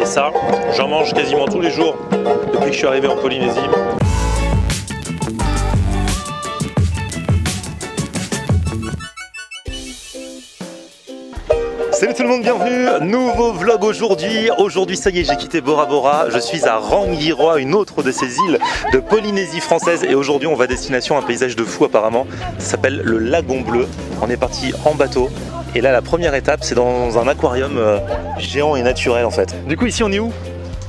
Et ça, j'en mange quasiment tous les jours depuis que je suis arrivé en Polynésie. Salut tout le monde, bienvenue, nouveau vlog aujourd'hui. Aujourd'hui ça y est, j'ai quitté Bora Bora, je suis à Rangiroa, une autre de ces îles de Polynésie française. Et aujourd'hui on va à destination, un paysage de fou apparemment, ça s'appelle le Lagon Bleu. On est parti en bateau et là la première étape c'est dans un aquarium géant et naturel en fait. Du coup ici on est où?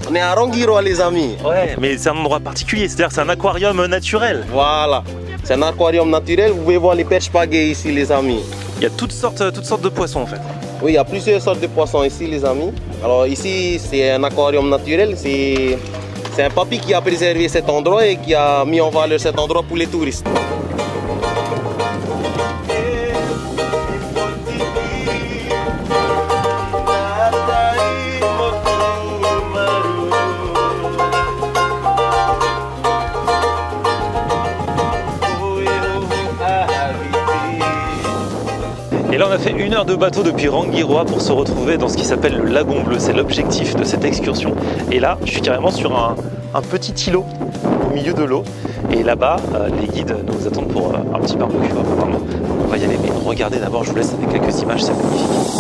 On est à Rangiroa les amis. Ouais, mais c'est un endroit particulier, c'est-à-dire que c'est un aquarium naturel. Voilà, c'est un aquarium naturel, vous pouvez voir les perches pagaies ici les amis. Il y a toutes sortes de poissons en fait. Oui, il y a plusieurs sortes de poissons ici les amis. Alors ici c'est un aquarium naturel, c'est un papy qui a préservé cet endroit et qui a mis en valeur cet endroit pour les touristes. Et là on a fait 1 heure de bateau depuis Rangiroa pour se retrouver dans ce qui s'appelle le Lagon Bleu. C'est l'objectif de cette excursion. Et là je suis carrément sur un petit îlot au milieu de l'eau. Et là-bas les guides nous attendent pour un petit barbecue apparemment. On va y aller, mais regardez d'abord, je vous laisse avec quelques images, c'est magnifique.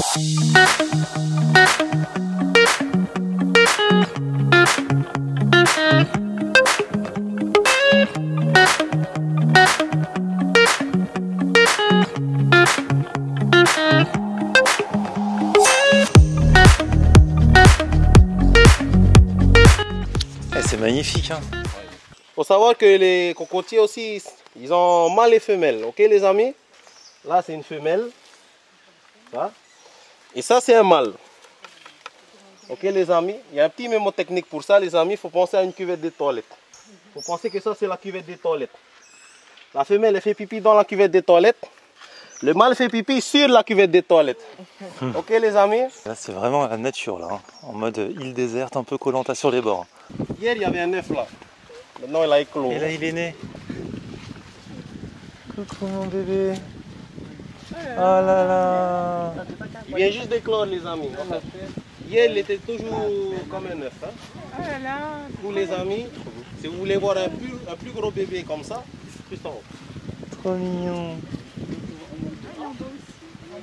C'est magnifique hein. Faut savoir que les cocotiers aussi, ils ont mâles et femelles, ok les amis? Là c'est une femelle, ça. Et ça c'est un mâle. Ok les amis, il y a un petit mémo technique pour ça les amis, il faut penser à une cuvette de toilette. Il faut penser que ça c'est la cuvette des toilettes. La femelle elle fait pipi dans la cuvette des toilettes. Le mâle fait pipi sur la cuvette des toilettes. Ok les amis? Là c'est vraiment la nature là, hein. En mode île déserte, un peu collanta sur les bords. Hier il y avait un œuf là. Maintenant il a éclos. Et là il est né. Coucou mon bébé. Oh là là. Il vient juste d'éclore les amis. En fait. Hier il était toujours comme un œuf. Hein. Pour les amis, si vous voulez voir un plus gros bébé comme ça, juste en haut. Trop mignon.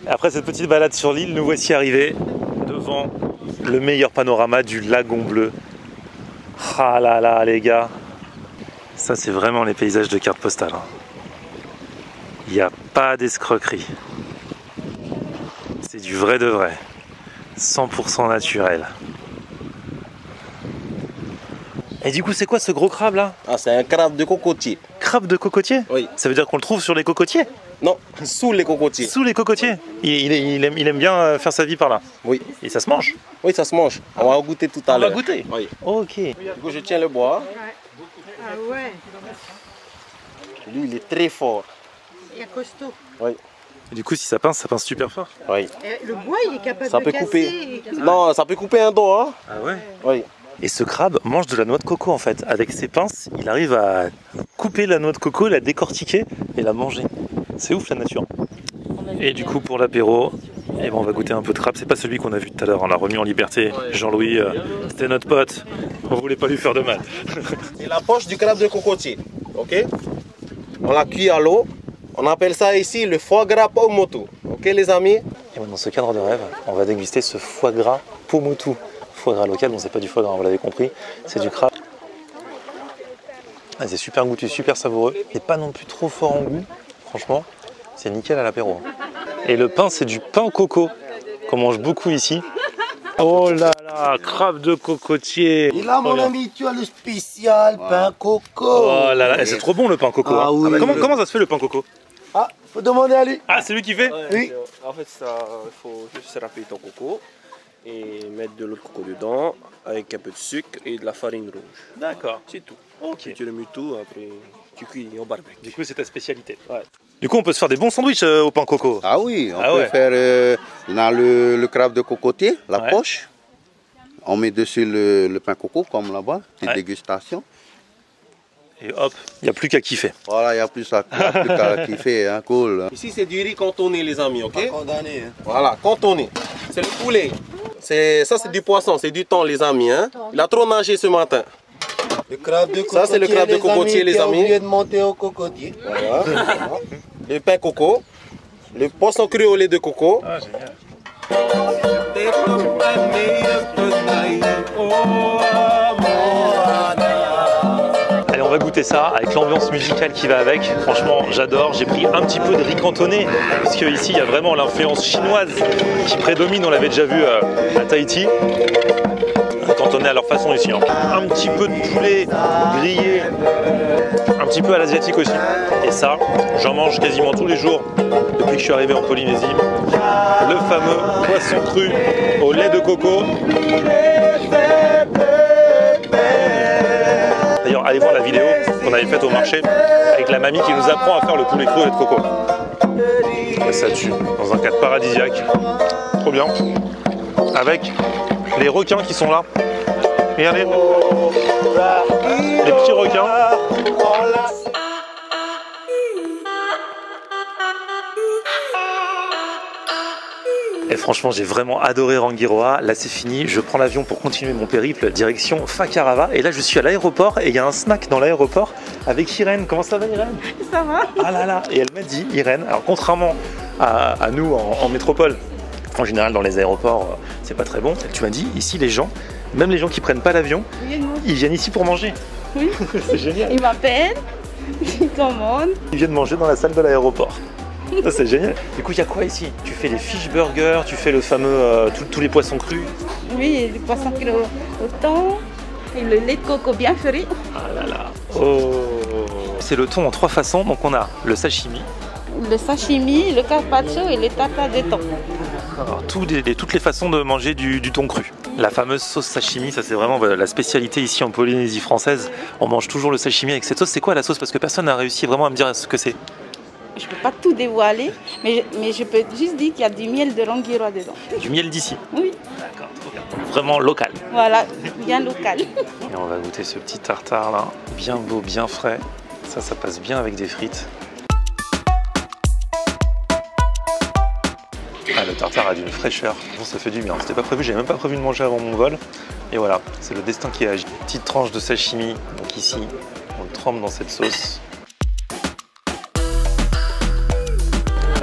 Après cette petite balade sur l'île, nous voici arrivés devant le meilleur panorama du Lagon Bleu. Ah là là les gars, ça c'est vraiment les paysages de carte postale. Hein. Il n'y a pas d'escroquerie. C'est du vrai de vrai. 100% naturel. Et du coup c'est quoi ce gros crabe là? Ah c'est un crabe de cocotier. Crabe de cocotier? Oui. Ça veut dire qu'on le trouve sur les cocotiers? Non, sous les cocotiers. Sous les cocotiers. Il aime bien faire sa vie par là. Oui. Et ça se mange? Oui, ça se mange. On va goûter tout à l'heure. On va goûter? Oui. Ok. Du coup, je tiens le bois. Ah ouais. Lui, il est très fort. Il est costaud. Oui. Et du coup, si ça pince super fort. Oui. Et le bois, il est capable Ça de peut casser. couper. Non, ça peut couper un dos. Hein. Ah ouais? Oui. Et ce crabe mange de la noix de coco en fait. Avec ses pinces, il arrive à couper la noix de coco, la décortiquer et la manger. C'est ouf la nature. Et du coup, pour l'apéro, eh ben, on va goûter un peu de crabe. C'est pas celui qu'on a vu tout à l'heure. On l'a remis en liberté. Jean-Louis, c'était notre pote. On voulait pas lui faire de mal. C'est la poche du crabe de cocotier. Ok? On la cuit à l'eau. On appelle ça ici le foie gras Paumotu. Ok les amis? Et dans ce cadre de rêve, on va déguster ce foie gras Paumotu. Foie gras local, bon c'est pas du foie gras, vous l'avez compris, c'est du crabe. Ah, c'est super goûtu, super savoureux. C'est pas non plus trop fort en goût, franchement, c'est nickel à l'apéro. Et le pain, c'est du pain coco, qu'on mange beaucoup ici. Oh là là, crabe de cocotier. Et là, mon ami, tu as le spécial pain coco. Oh là là, c'est trop bon le pain coco. Ah, hein. oui. Comment ça se fait le pain coco? Ah, faut demander à lui. Ah, c'est lui qui fait? Oui. En fait, il faut juste râper ton coco et mettre de l'eau de coco dedans avec un peu de sucre et de la farine rouge. D'accord. C'est tout. Ok. Tu le mets tout, après tu cuis au barbecue. Du coup, c'est ta spécialité. Ouais. Du coup, on peut se faire des bons sandwichs au pain coco. Ah oui, on Ah peut ouais. faire dans le crabe de cocotier, la Ouais. poche. On met dessus le pain coco comme là-bas, petite Ouais. dégustation. Et hop, il n'y a plus qu'à kiffer. Voilà, il n'y a plus qu'à kiffer, hein, cool. Ici c'est du riz cantonné les amis, ok? Condamné. Hein. Voilà, cantonné. C'est le poulet. Ça c'est du poisson, c'est du thon les amis. Hein. Il a trop nagé ce matin. Le crabe de Ça c'est le crabe de cocotier les amis. Qui a oublié de monter au cocotier. Voilà. Le pain coco. Le poisson cru au lait de coco. Ah, génial. Allez, on va goûter ça avec l'ambiance musicale qui va avec. Franchement, j'adore. J'ai pris un petit peu de riz cantonné, puisque ici, il y a vraiment l'influence chinoise qui prédomine. On l'avait déjà vu à Tahiti. Cantonné à leur façon ici. Hein. Un petit peu de poulet grillé, un petit peu à l'asiatique aussi. Et ça, j'en mange quasiment tous les jours depuis que je suis arrivé en Polynésie. Le fameux poisson cru au lait de coco. D'ailleurs, allez voir la vidéo qu'on avait faite au marché avec la mamie qui nous apprend à faire le poulet cru au lait de coco. Et ça tue, dans un cadre paradisiaque. Trop bien. Avec les requins qui sont là. Regardez, les petits requins. Et franchement, j'ai vraiment adoré Rangiroa. Là, c'est fini. Je prends l'avion pour continuer mon périple direction Fakarava. Et là, je suis à l'aéroport et il y a un snack dans l'aéroport avec Irène. Comment ça va, Irène? Ça va? Ah là là. Et elle m'a dit, Irène, alors contrairement à nous en métropole, en général, dans les aéroports, c'est pas très bon. Tu m'as dit, ici, les gens, même les gens qui prennent pas l'avion, ils viennent ici pour manger. Oui. C'est génial. Ils m'appellent, ils commandent. Ils viennent manger dans la salle de l'aéroport. Ça, c'est génial. Du coup, il y a quoi ici? Tu fais les fish burgers, tu fais le fameux, tous les poissons crus. Oui, du poisson cru au thon et le lait de coco bien frais. Ah là là. Oh. C'est le thon en 3 façons. Donc, on a le sashimi. Le sashimi, le carpaccio et le tartare de thon. Alors, toutes les façons de manger du thon cru. La fameuse sauce sashimi, ça c'est vraiment la spécialité ici en Polynésie française. On mange toujours le sashimi avec cette sauce. C'est quoi la sauce? Parce que personne n'a réussi vraiment à me dire ce que c'est. Je ne peux pas tout dévoiler, mais je peux juste dire qu'il y a du miel de Rangiroa dedans. Du miel d'ici? Oui. D'accord, trop bien. Vraiment local. Voilà, bien local. Et on va goûter ce petit tartare là, bien beau, bien frais. Ça passe bien avec des frites. Ah, le tartare a d'une fraîcheur, bon, ça fait du bien. C'était pas prévu, j'avais même pas prévu de manger avant mon vol. Et voilà, c'est le destin qui agit. Petite tranche de sashimi, donc ici, on le trempe dans cette sauce.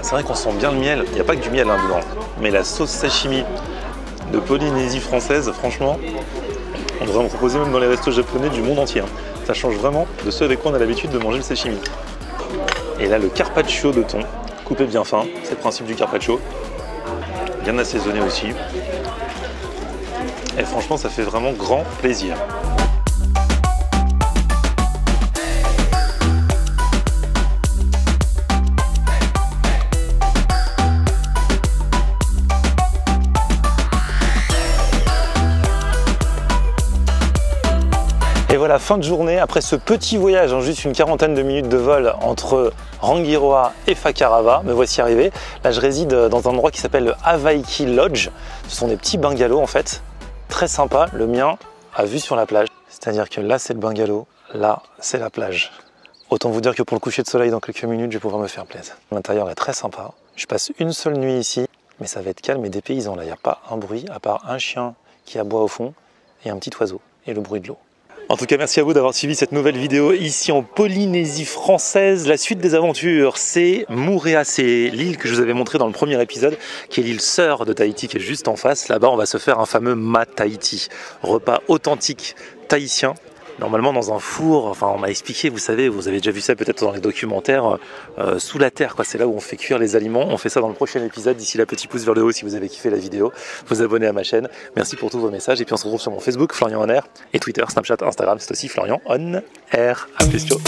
C'est vrai qu'on sent bien le miel, il n'y a pas que du miel hein, dedans. Mais la sauce sashimi de Polynésie française, franchement, on devrait en proposer même dans les restos japonais du monde entier. Hein. Ça change vraiment de ceux avec quoi on a l'habitude de manger le sashimi. Et là, le carpaccio de thon, coupé bien fin, c'est le principe du carpaccio. Bien assaisonné aussi. Et franchement, ça fait vraiment grand plaisir. Et voilà, fin de journée, après ce petit voyage en juste une quarantaine de minutes de vol entre Rangiroa et Fakarava, me voici arrivé. Là, je réside dans un endroit qui s'appelle le Hawaiki Lodge. Ce sont des petits bungalows en fait, très sympas. Le mien a vue sur la plage. C'est-à-dire que là, c'est le bungalow, là, c'est la plage. Autant vous dire que pour le coucher de soleil dans quelques minutes, je vais pouvoir me faire plaisir. L'intérieur est très sympa. Je passe une seule nuit ici, mais ça va être calme et dépaysant. Là, il n'y a pas un bruit, à part un chien qui aboie au fond et un petit oiseau et le bruit de l'eau. En tout cas, merci à vous d'avoir suivi cette nouvelle vidéo ici en Polynésie française. La suite des aventures, c'est Moorea, c'est l'île que je vous avais montrée dans le premier épisode, qui est l'île sœur de Tahiti, qui est juste en face. Là-bas, on va se faire un fameux mat Tahiti, repas authentique tahitien. Normalement dans un four, enfin on m'a expliqué, vous savez, vous avez déjà vu ça peut-être dans les documentaires, sous la terre, quoi. C'est là où on fait cuire les aliments. On fait ça dans le prochain épisode. D'ici là, petit pouce vers le haut si vous avez kiffé la vidéo, vous abonnez à ma chaîne. Merci pour tous vos messages et puis on se retrouve sur mon Facebook, Florian On Air, et Twitter, Snapchat, Instagram, c'est aussi Florian On Air. A plus, ciao.